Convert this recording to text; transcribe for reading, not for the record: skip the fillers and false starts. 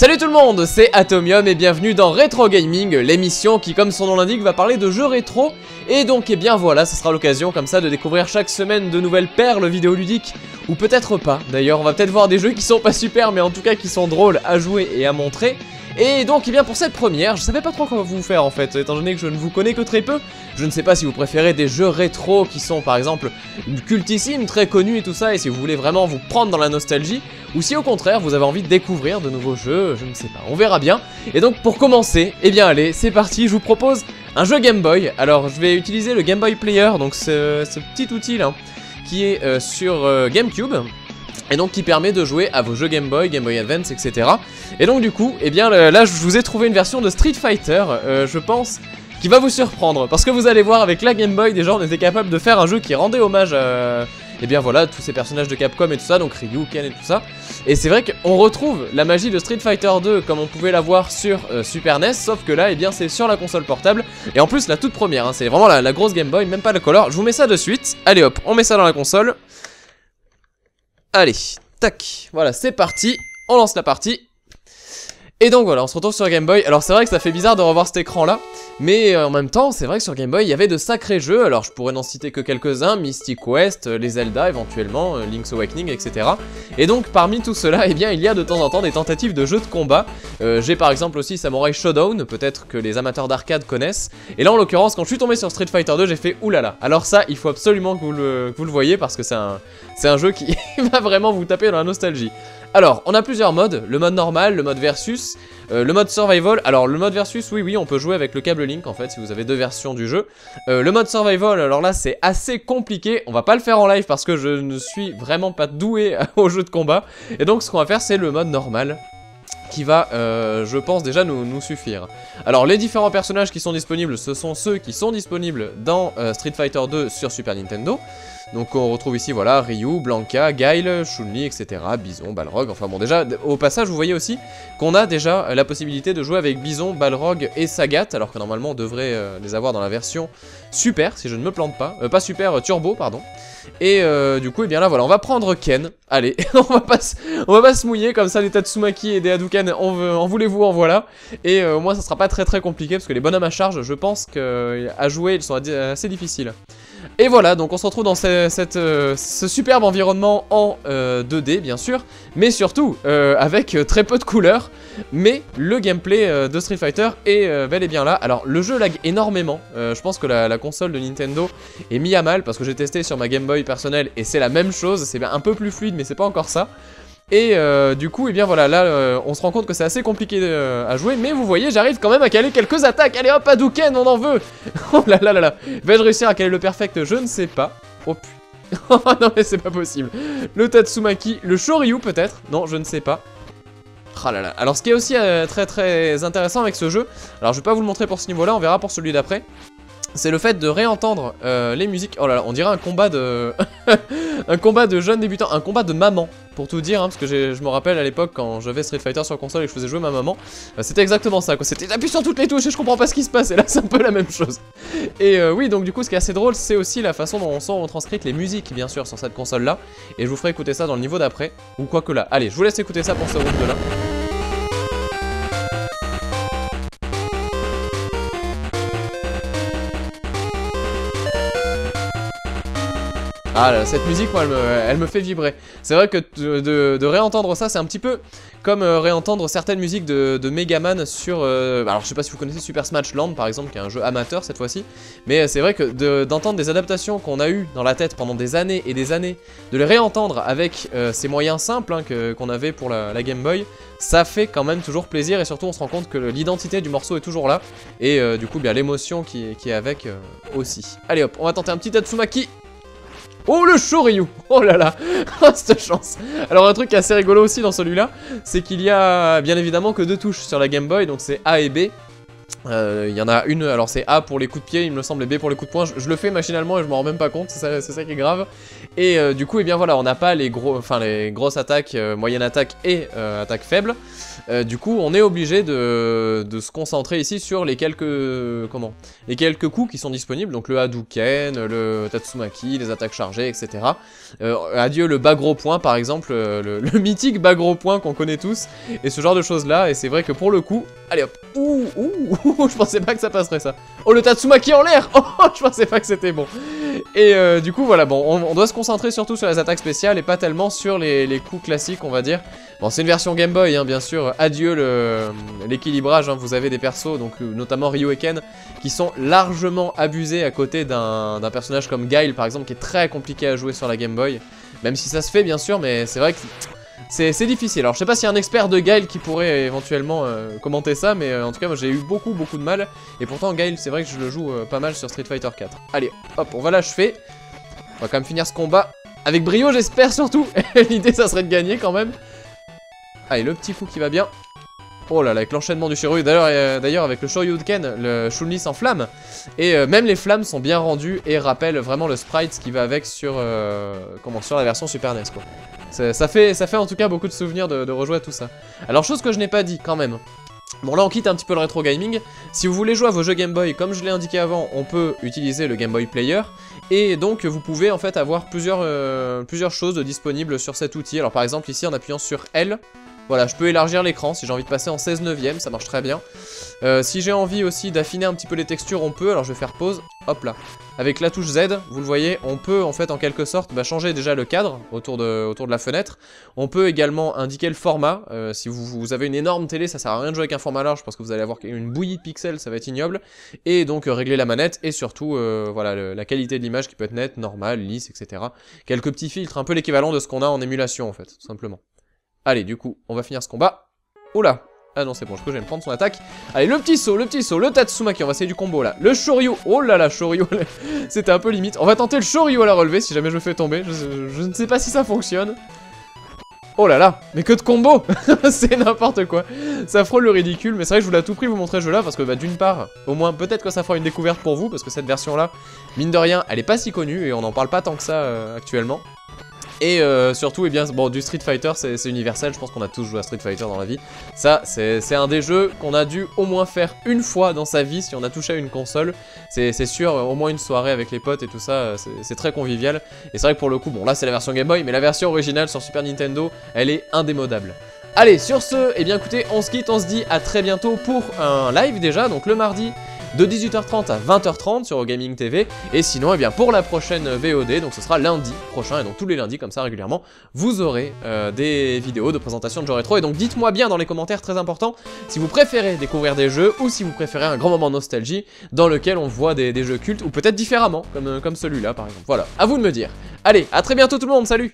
Salut tout le monde, c'est Atomium et bienvenue dans Retro Gaming, l'émission qui, comme son nom l'indique, va parler de jeux rétro. Et donc, eh bien voilà, ce sera l'occasion comme ça de découvrir chaque semaine de nouvelles perles vidéoludiques, ou peut-être pas. D'ailleurs, on va peut-être voir des jeux qui sont pas super, mais en tout cas qui sont drôles à jouer et à montrer. Et donc, eh bien pour cette première, je savais pas trop comment vous faire en fait, étant donné que je ne vous connais que très peu. Je ne sais pas si vous préférez des jeux rétro qui sont par exemple cultissimes, très connus et tout ça, et si vous voulez vraiment vous prendre dans la nostalgie, ou si au contraire vous avez envie de découvrir de nouveaux jeux, je ne sais pas, on verra bien. Et donc pour commencer, eh bien allez, c'est parti, je vous propose un jeu Game Boy. Alors je vais utiliser le Game Boy Player, donc ce petit outil là, qui est sur GameCube. Et donc qui permet de jouer à vos jeux Game Boy Advance, etc. Et donc du coup, eh bien là je vous ai trouvé une version de Street Fighter, je pense, qui va vous surprendre. Parce que vous allez voir, avec la Game Boy, déjà on était capable de faire un jeu qui rendait hommage à... Et bien voilà, tous ces personnages de Capcom et tout ça, donc Ryu, Ken et tout ça. Et c'est vrai qu'on retrouve la magie de Street Fighter 2 comme on pouvait la voir sur Super NES, sauf que là, eh bien c'est sur la console portable. Et en plus la toute première, hein, c'est vraiment la grosse Game Boy, même pas le color. Je vous mets ça de suite. Allez hop, on met ça dans la console. Allez, tac, voilà, c'est parti, on lance la partie. Et donc voilà, on se retrouve sur Game Boy. Alors c'est vrai que ça fait bizarre de revoir cet écran là, mais en même temps, c'est vrai que sur Game Boy, il y avait de sacrés jeux. Alors je pourrais n'en citer que quelques-uns, Mystic West, les Zelda éventuellement, Link's Awakening, etc. Et donc parmi tout cela, eh bien il y a de temps en temps des tentatives de jeux de combat. J'ai par exemple aussi Samurai Shodown, peut-être que les amateurs d'arcade connaissent. Et là en l'occurrence, quand je suis tombé sur Street Fighter 2, j'ai fait oulala. Alors ça, il faut absolument que vous le voyez, parce que c'est un jeu qui va vraiment vous taper dans la nostalgie. Alors, on a plusieurs modes, le mode normal, le mode versus, le mode survival. Alors le mode versus, oui, on peut jouer avec le câble Link en fait, si vous avez deux versions du jeu. Le mode survival, alors là c'est assez compliqué, on va pas le faire en live parce que je ne suis vraiment pas doué au jeu de combat. Et donc ce qu'on va faire, c'est le mode normal, qui va, je pense, déjà nous suffire. Alors les différents personnages qui sont disponibles, ce sont ceux qui sont disponibles dans Street Fighter 2 sur Super Nintendo. Donc on retrouve ici, voilà, Ryu, Blanka, Guile, Chun-Li, etc. Bison, Balrog, enfin bon, déjà, au passage, vous voyez aussi qu'on a déjà la possibilité de jouer avec Bison, Balrog et Sagat, alors que normalement on devrait les avoir dans la version Super, si je ne me plante pas. Pas Super, Turbo, pardon. Et du coup, eh bien là, voilà, on va prendre Ken. Allez, on va pas se mouiller, comme ça, les Tatsumaki et des Hadouken, en voulez-vous, en voilà. Et au moins, ça sera pas très compliqué, parce que les bonhommes à charge, je pense qu'à jouer, ils sont assez difficiles. Et voilà, donc on se retrouve dans ce superbe environnement en 2D, bien sûr, mais surtout avec très peu de couleurs. Mais le gameplay de Street Fighter est bel et bien là. Alors le jeu lag énormément, je pense que la console de Nintendo est mise à mal, parce que j'ai testé sur ma Game Boy personnelle et c'est la même chose, c'est un peu plus fluide mais c'est pas encore ça. Et du coup, eh bien voilà, là on se rend compte que c'est assez compliqué à jouer, mais vous voyez, j'arrive quand même à caler quelques attaques. Allez hop, Hadouken, on en veut. Oh là là là là. Vais-je réussir à caler le perfect? Je ne sais pas. Oh putain. Oh non mais c'est pas possible. Le Tatsumaki, le Shoryu peut-être? Non, je ne sais pas. Oh là là. Alors ce qui est aussi très intéressant avec ce jeu, alors je vais pas vous le montrer pour ce niveau-là, on verra pour celui d'après. C'est le fait de réentendre les musiques. Oh là là, on dirait un combat de... un combat de jeunes débutants, un combat de maman, pour tout dire, hein, parce que je me rappelle à l'époque quand j'avais Street Fighter sur console et que je faisais jouer ma maman, c'était exactement ça, quoi. C'était appuyer sur toutes les touches et je comprends pas ce qui se passe, et là c'est un peu la même chose. Et oui, donc du coup, ce qui est assez drôle, c'est aussi la façon dont sont retranscrites les musiques, bien sûr, sur cette console-là, et je vous ferai écouter ça dans le niveau d'après, ou quoi que là. Allez, je vous laisse écouter ça pour ce round-là. Ah là, cette musique, moi, elle me fait vibrer. C'est vrai que de réentendre ça, c'est un petit peu comme réentendre certaines musiques de Megaman sur... alors, je sais pas si vous connaissez Super Smash Land, par exemple, qui est un jeu amateur cette fois-ci. Mais c'est vrai que d'entendre des adaptations qu'on a eues dans la tête pendant des années et des années, de les réentendre avec ces moyens simples hein, qu'on avait pour la Game Boy, ça fait quand même toujours plaisir. Et surtout, on se rend compte que l'identité du morceau est toujours là. Et du coup, bien l'émotion qui est avec aussi. Allez hop, on va tenter un petit Tatsumaki. Oh le Shoryu! Oh là là! Oh cette chance! Alors un truc assez rigolo aussi dans celui-là, c'est qu'il y a bien évidemment que deux touches sur la Game Boy, donc c'est A et B. Il y en a une, alors c'est A pour les coups de pied, il me semble, et B pour les coups de poing. Je le fais machinalement et je m'en rends même pas compte, c'est ça qui est grave. Et du coup, eh bien voilà, on n'a pas les grosses attaques, moyennes attaques et attaques faibles. Du coup, on est obligé de se concentrer ici sur les quelques coups qui sont disponibles. Donc le Hadouken, le Tatsumaki, les attaques chargées, etc. Adieu le bas gros point, par exemple, le mythique bas gros point qu'on connaît tous, et ce genre de choses-là. Et c'est vrai que pour le coup, allez hop, je pensais pas que ça passerait ça. Oh, le Tatsumaki en l'air. Oh, je pensais pas que c'était bon. Et du coup, voilà, bon, on doit se concentrer surtout sur les attaques spéciales et pas tellement sur les coups classiques, on va dire. Bon, c'est une version Game Boy, hein, bien sûr. Adieu l'équilibrage, hein. Vous avez des persos, donc notamment Ryu et Ken, qui sont largement abusés à côté d'un personnage comme Guile, par exemple, qui est très compliqué à jouer sur la Game Boy. Même si ça se fait, bien sûr, mais c'est vrai que c'est difficile. Alors, je sais pas s'il y a un expert de Guile qui pourrait éventuellement commenter ça, mais en tout cas, moi, j'ai eu beaucoup de mal. Et pourtant, Guile, c'est vrai que je le joue pas mal sur Street Fighter 4. Allez, hop, on va l'achever. On va quand même finir ce combat avec brio, j'espère, surtout. L'idée, ça serait de gagner, quand même. Allez, le petit coup qui va bien. Oh là là, avec l'enchaînement du Shiryu. D'ailleurs, avec le Shoryuken, le Chun-Li s'enflamme. Et même les flammes sont bien rendues et rappellent vraiment le sprite qui va avec sur la version Super NES, quoi. Ça fait en tout cas beaucoup de souvenirs de rejouer à tout ça. Alors, chose que je n'ai pas dit quand même. Bon, là on quitte un petit peu le rétro gaming. Si vous voulez jouer à vos jeux Game Boy, comme je l'ai indiqué avant, on peut utiliser le Game Boy Player. Et donc vous pouvez en fait avoir plusieurs choses disponibles sur cet outil. Alors par exemple ici en appuyant sur L, voilà, je peux élargir l'écran si j'ai envie de passer en 16/9, ça marche très bien. Si j'ai envie aussi d'affiner un petit peu les textures, on peut. Alors je vais faire pause, hop là. Avec la touche Z, vous le voyez, on peut en fait en quelque sorte changer déjà le cadre autour de la fenêtre. On peut également indiquer le format. Si vous avez une énorme télé, ça sert à rien de jouer avec un format large parce que vous allez avoir une bouillie de pixels, ça va être ignoble. Et donc régler la manette et surtout voilà, la qualité de l'image qui peut être nette, normale, lisse, etc. Quelques petits filtres, un peu l'équivalent de ce qu'on a en émulation en fait, tout simplement. Allez, du coup, on va finir ce combat. Oula! Ah non, c'est bon, je peux me prendre son attaque. Allez, le petit saut, le Tatsumaki, on va essayer du combo là. Le Shoryu, oh là là, Shoryu, c'était un peu limite. On va tenter le Shoryu à la relevée si jamais je me fais tomber. Je ne sais pas si ça fonctionne. Oh là là, mais que de combo. C'est n'importe quoi. Ça frôle le ridicule, mais c'est vrai que je voulais à tout prix vous montrer ce jeu là parce que d'une part, au moins peut-être que ça fera une découverte pour vous parce que cette version là, mine de rien, elle est pas si connue et on n'en parle pas tant que ça actuellement. Et surtout, eh bien, bon, du Street Fighter, c'est universel, je pense qu'on a tous joué à Street Fighter dans la vie. Ça, c'est un des jeux qu'on a dû au moins faire une fois dans sa vie si on a touché à une console. C'est sûr, au moins une soirée avec les potes et tout ça, c'est très convivial. Et c'est vrai que pour le coup, bon là c'est la version Game Boy, mais la version originale sur Super Nintendo, elle est indémodable. Allez, sur ce, eh bien écoutez, on se quitte, on se dit à très bientôt pour un live déjà, donc le mardi de 18h30 à 20h30 sur Gaming TV, et sinon eh bien pour la prochaine VOD, donc ce sera lundi prochain, et donc tous les lundis comme ça régulièrement, vous aurez des vidéos de présentation de jeux rétro, et donc dites-moi bien dans les commentaires, très important, si vous préférez découvrir des jeux, ou si vous préférez un grand moment de nostalgie, dans lequel on voit des jeux cultes, ou peut-être différemment, comme celui-là par exemple, voilà, à vous de me dire. Allez, à très bientôt tout le monde, salut!